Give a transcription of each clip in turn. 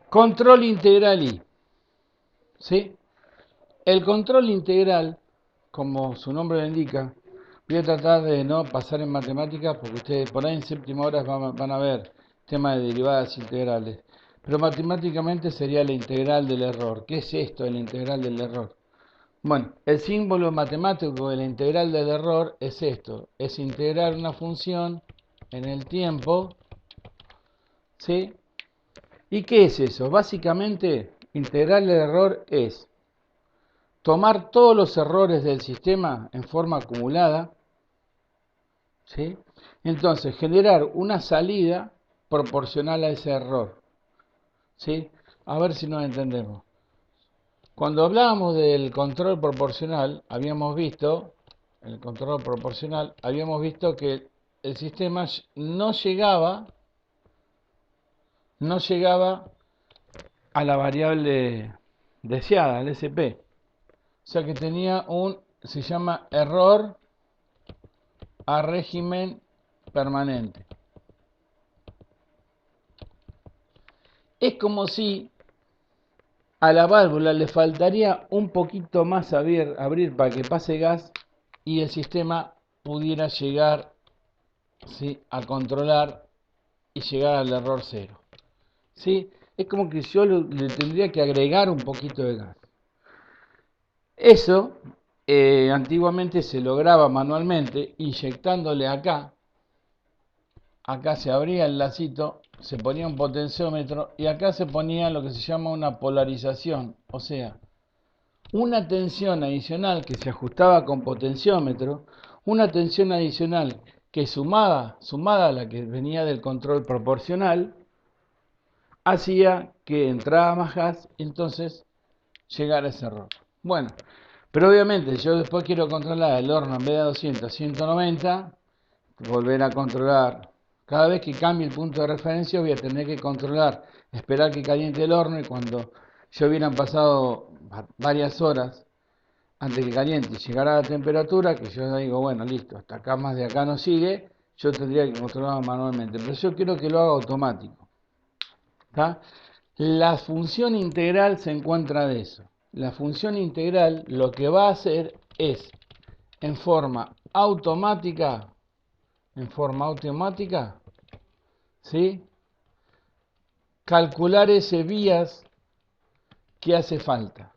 Control integral I. ¿Sí? El control integral, como su nombre lo indica, voy a tratar de no pasar en matemáticas porque ustedes por ahí en séptima hora van a ver temas de derivadas integrales. Pero matemáticamente sería la integral del error. ¿Qué es esto de la integral del error? Bueno, el símbolo matemático de la integral del error es esto. Es integrar una función en el tiempo. ¿Sí? ¿Y qué es eso? Básicamente, integral del error es tomar todos los errores del sistema en forma acumulada, ¿sí? Entonces generar una salida proporcional a ese error, ¿sí? A ver si nos entendemos. Cuando hablábamos del control proporcional, habíamos visto que el sistema no llegaba a la variable deseada, al SP. O sea que tenía se llama error a régimen permanente. Es como si a la válvula le faltaría un poquito más abrir para que pase gas y el sistema pudiera llegar, ¿sí?, a controlar y llegar al error cero. ¿Sí? Es como que yo le tendría que agregar un poquito de gas. Eso antiguamente se lograba manualmente inyectándole acá se abría el lacito, se ponía un potenciómetro y acá se ponía lo que se llama una polarización, o sea, una tensión adicional que se ajustaba con potenciómetro, una tensión adicional que sumada a la que venía del control proporcional, hacía que entrara más gas y entonces llegara ese error. Bueno, pero obviamente yo después quiero controlar el horno en vez de 200 a 190, volver a controlar. Cada vez que cambie el punto de referencia voy a tener que controlar, esperar que caliente el horno y cuando ya hubieran pasado varias horas antes que caliente y llegara a la temperatura, que yo digo, bueno, listo, hasta acá más de acá no sigue, yo tendría que controlarlo manualmente. Pero yo quiero que lo haga automático. ¿Está? La función integral se encuentra de eso. La función integral lo que va a hacer es, en forma automática, ¿sí?, calcular ese vías que hace falta.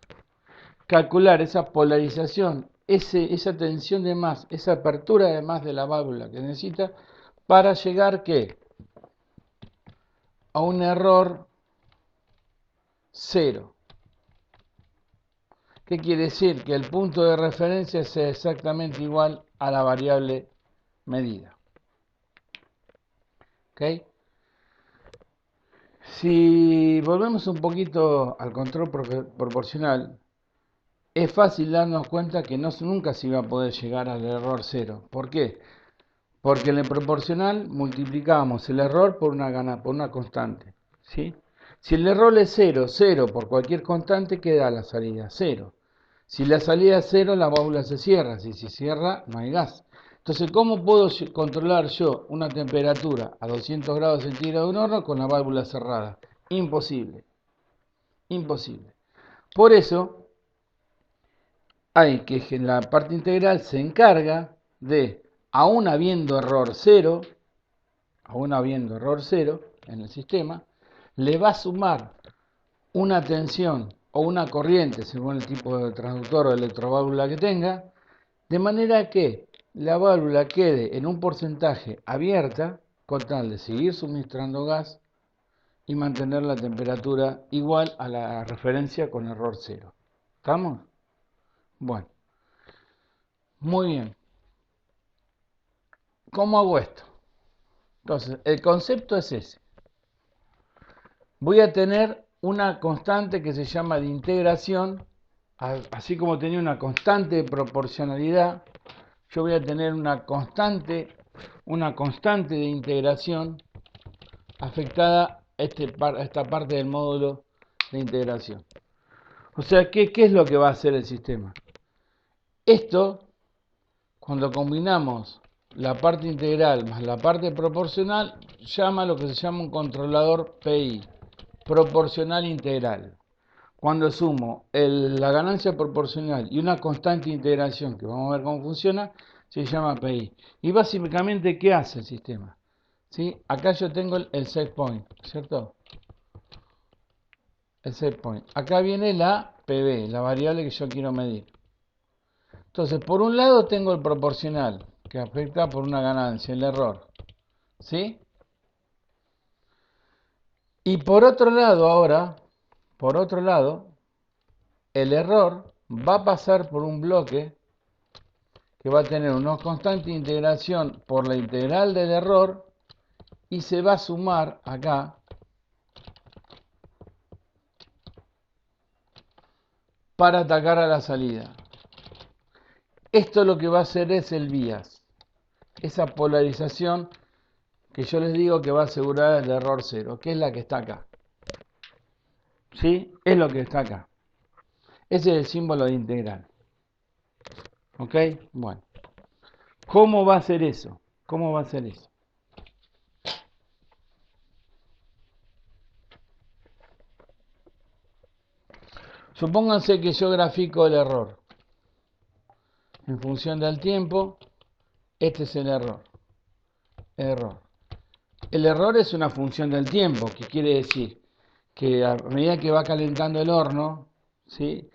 Calcular esa polarización, esa tensión de más, esa apertura de más de la válvula que necesita para llegar, ¿qué?, a un error cero. ¿Qué quiere decir? Que el punto de referencia sea exactamente igual a la variable medida. ¿Ok? Si volvemos un poquito al control proporcional, es fácil darnos cuenta que nunca se iba a poder llegar al error cero. ¿Por qué? Porque en el proporcional multiplicamos el error por una constante. ¿Sí? Si el error es cero, cero por cualquier constante, queda la salida cero. Si la salida es cero, la válvula se cierra. Si se cierra, no hay gas. Entonces, ¿cómo puedo controlar yo una temperatura a 200 grados centígrados de un horno con la válvula cerrada? Imposible. Imposible. Por eso, hay que en la parte integral se encarga de, aún habiendo error cero en el sistema, le va a sumar una tensión o una corriente, según el tipo de transductor o electroválvula que tenga, de manera que la válvula quede en un porcentaje abierta con tal de seguir suministrando gas y mantener la temperatura igual a la referencia con error cero. ¿Estamos? Bueno, muy bien. ¿Cómo hago esto? Entonces, el concepto es ese. Voy a tener una constante que se llama de integración, así como tenía una constante de proporcionalidad, yo voy a tener una constante de integración afectada a esta parte del módulo de integración. O sea, ¿qué es lo que va a hacer el sistema? Esto, cuando combinamos la parte integral más la parte proporcional, llama lo que se llama un controlador PI. proporcional integral. Cuando sumo la ganancia proporcional y una constante integración, que vamos a ver cómo funciona, se llama PI. Y básicamente, ¿qué hace el sistema? ¿Sí? Acá yo tengo el set point, ¿cierto? El set point. Acá viene la PB, la variable que yo quiero medir. Entonces, por un lado tengo el proporcional, que afecta por una ganancia, el error. ¿Sí? Y por otro lado, ahora, por otro lado, el error va a pasar por un bloque que va a tener una constante integración por la integral del error y se va a sumar acá para atacar a la salida. Esto lo que va a hacer es el bias, esa polarización que yo les digo que va a asegurar el error cero, que es la que está acá. ¿Sí? Es lo que está acá. Ese es el símbolo de integral. ¿Ok? Bueno. ¿Cómo va a ser eso? ¿Cómo va a ser eso? Supónganse que yo grafico el error. En función del tiempo, este es el error. El error es una función del tiempo, que quiere decir que a medida que va calentando el horno, ¿sí?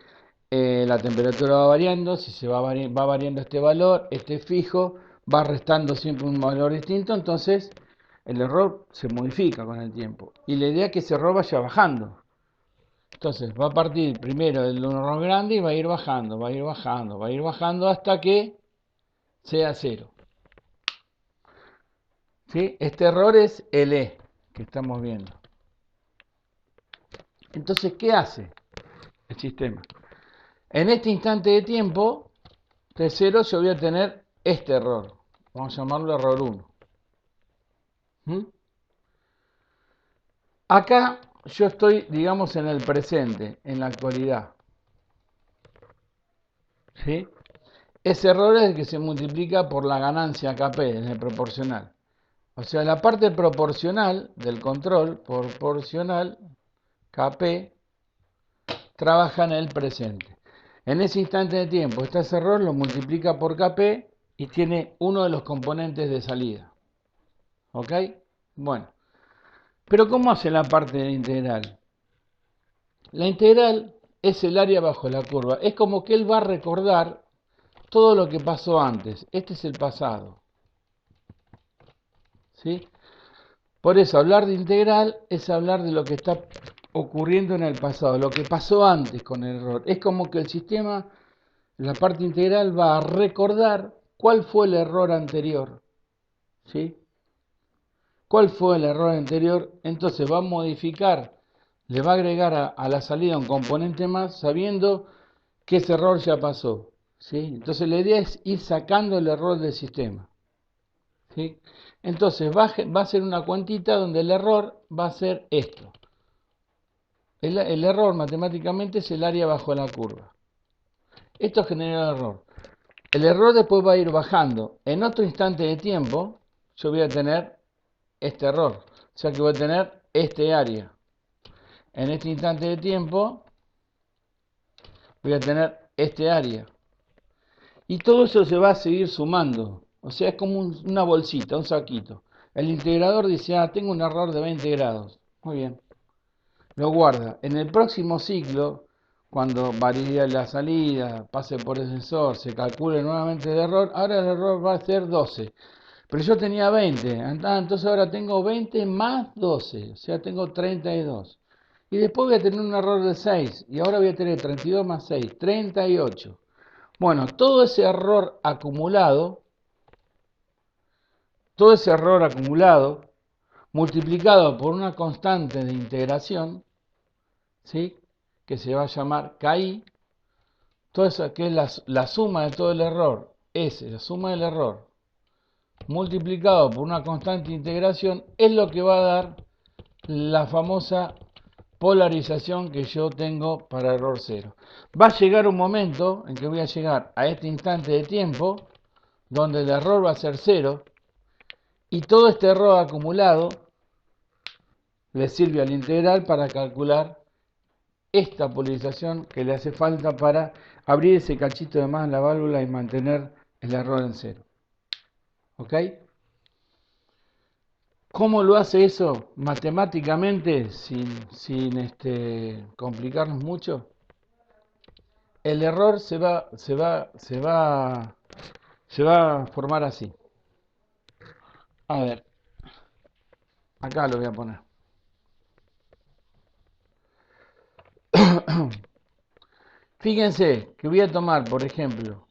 La temperatura va variando, si se va variando este valor, este fijo, va restando siempre un valor distinto, entonces el error se modifica con el tiempo. Y la idea es que ese error vaya bajando. Entonces va a partir primero del error grande y va a ir bajando, va a ir bajando, va a ir bajando hasta que sea cero. ¿Sí? Este error es el E que estamos viendo. Entonces, ¿qué hace el sistema? En este instante de tiempo, de 0, yo voy a tener este error. Vamos a llamarlo error 1. Acá yo estoy, digamos, en el presente, en la actualidad. ¿Sí? Ese error es el que se multiplica por la ganancia KP, en el proporcional. O sea, la parte proporcional del control, proporcional, KP, trabaja en el presente. En ese instante de tiempo, ese error lo multiplica por KP y tiene uno de los componentes de salida. ¿Ok? Bueno. Pero ¿cómo hace la parte de la integral? La integral es el área bajo la curva. Es como que él va a recordar todo lo que pasó antes. Este es el pasado. ¿Sí? Por eso, hablar de integral es hablar de lo que está ocurriendo en el pasado, lo que pasó antes con el error. Es como que el sistema, la parte integral, va a recordar cuál fue el error anterior. ¿Sí? ¿Cuál fue el error anterior? Entonces va a modificar, le va a agregar a la salida un componente más sabiendo que ese error ya pasó. ¿Sí? Entonces la idea es ir sacando el error del sistema. ¿Sí? Entonces va a ser una cuantita donde el error va a ser esto. El error matemáticamente es el área bajo la curva. Esto genera el error. El error después va a ir bajando. En otro instante de tiempo yo voy a tener este error. O sea que voy a tener este área. En este instante de tiempo voy a tener este área. Y todo eso se va a seguir sumando. O sea, es como una bolsita, un saquito. El integrador dice, tengo un error de 20 grados. Muy bien. Lo guarda. En el próximo ciclo, cuando varíe la salida, pase por el sensor, se calcule nuevamente el error, ahora el error va a ser 12. Pero yo tenía 20, entonces ahora tengo 20 más 12, o sea, tengo 32. Y después voy a tener un error de 6, y ahora voy a tener 32 más 6, 38. Bueno, todo ese error acumulado, multiplicado por una constante de integración, ¿sí? Que se va a llamar KI, todo eso que es la suma de todo el error, la suma del error, multiplicado por una constante de integración, es lo que va a dar la famosa polarización que yo tengo para error cero. Va a llegar un momento en que voy a llegar a este instante de tiempo donde el error va a ser cero y todo este error acumulado le sirve al integral para calcular esta polarización que le hace falta para abrir ese cachito de más en la válvula y mantener el error en cero. ¿Ok? ¿Cómo lo hace eso matemáticamente sin complicarnos mucho? El error se va a formar así. A ver, acá lo voy a poner. Fíjense que voy a tomar, por ejemplo,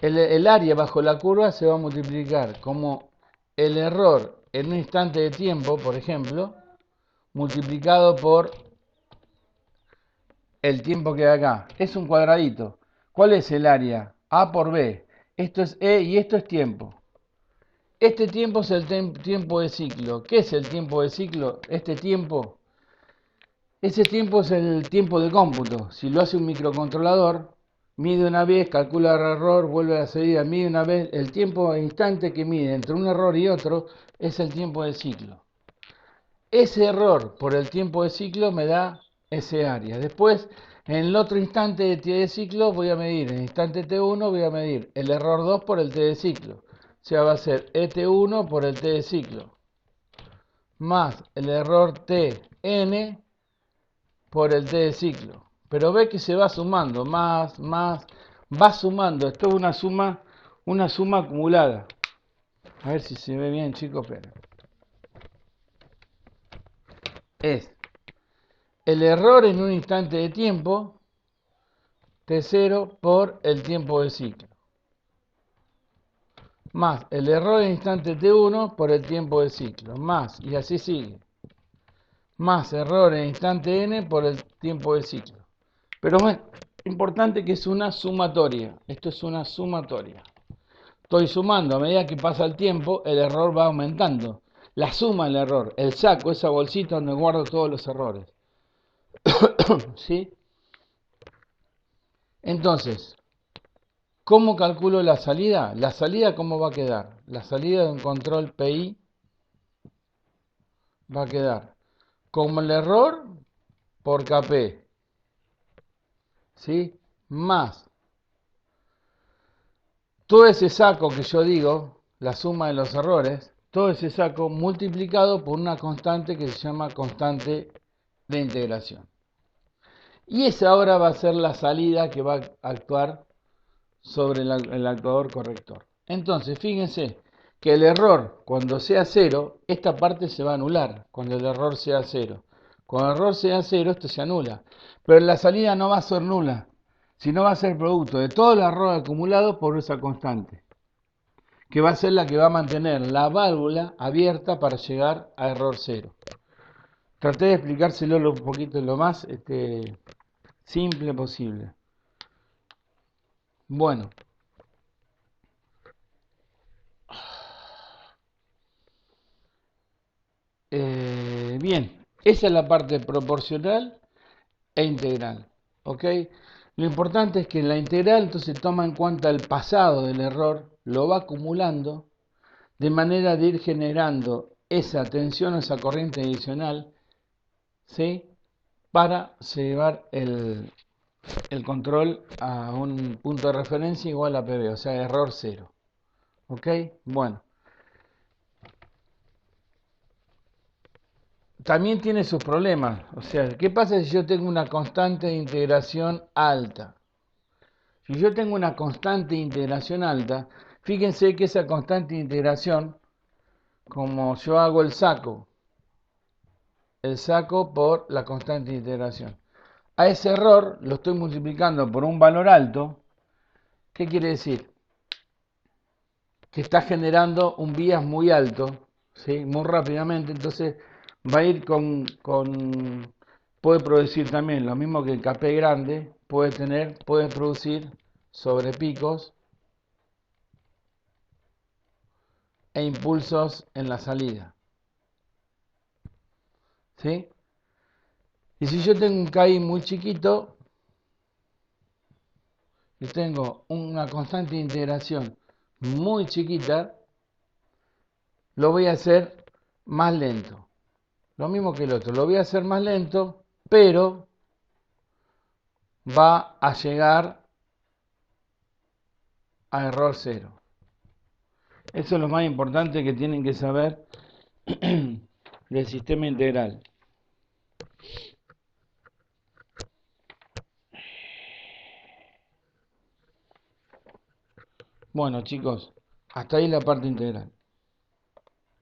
el área bajo la curva se va a multiplicar como el error en un instante de tiempo, por ejemplo, multiplicado por el tiempo que hay acá. Es un cuadradito. ¿Cuál es el área? A por B. Esto es E y esto es tiempo. Este tiempo es el tiempo de ciclo. ¿Qué es el tiempo de ciclo? Ese tiempo es el tiempo de cómputo. Si lo hace un microcontrolador, mide una vez, calcula el error, vuelve a la salida, mide una vez. El tiempo de instante que mide entre un error y otro es el tiempo de ciclo. Ese error por el tiempo de ciclo me da ese área. Después, en el otro instante de ciclo voy a medir, en el instante T1 voy a medir el error 2 por el T de ciclo. O sea, va a ser ET1 por el T de ciclo, más el error TN por el T de ciclo. Pero ve que se va sumando, más, va sumando. Esto es una suma acumulada. A ver si se ve bien, chicos, pero es el error en un instante de tiempo, T0 por el tiempo de ciclo, más el error en instante T1 por el tiempo de ciclo, más, y así sigue, más error en instante N por el tiempo de ciclo. Pero bueno, importante que es una sumatoria. Esto es una sumatoria. Estoy sumando, a medida que pasa el tiempo, el error va aumentando. La suma del error, el saco, esa bolsita donde guardo todos los errores. ¿Sí? Entonces, ¿cómo calculo la salida? La salida, ¿cómo va a quedar? La salida de un control PI va a quedar como el error por KP, ¿sí? Más todo ese saco que yo digo, la suma de los errores, todo ese saco multiplicado por una constante que se llama constante de integración. Y esa ahora va a ser la salida que va a actuar sobre el actuador corrector. Entonces, fíjense que el error, cuando sea cero, esta parte se va a anular, cuando el error sea cero. Cuando el error sea cero, esto se anula. Pero la salida no va a ser nula, sino va a ser producto de todo el error acumulado por esa constante, que va a ser la que va a mantener la válvula abierta para llegar a error cero. Traté de explicárselo un poquito lo más simple posible. Bueno. Bien, esa es la parte proporcional e integral. ¿Ok? Lo importante es que la integral entonces toma en cuenta el pasado del error, lo va acumulando, de manera de ir generando esa tensión, esa corriente adicional, ¿sí? Para llevar el control a un punto de referencia igual a PB, o sea, error cero. ¿Ok? Bueno. También tiene sus problemas. O sea, ¿qué pasa si yo tengo una constante de integración alta? Si yo tengo una constante de integración alta, fíjense que esa constante de integración, como yo hago el saco por la constante de integración. A ese error lo estoy multiplicando por un valor alto. ¿Qué quiere decir? Que está generando un vías muy alto, ¿sí? Muy rápidamente, entonces va a ir puede producir también lo mismo que el KP grande, puede producir sobrepicos e impulsos en la salida, ¿sí? Y si yo tengo un KI muy chiquito y tengo una constante de integración muy chiquita, lo voy a hacer más lento. Lo mismo que el otro, lo voy a hacer más lento, pero va a llegar a error cero. Eso es lo más importante que tienen que saber del sistema integral. Bueno, chicos, hasta ahí la parte integral.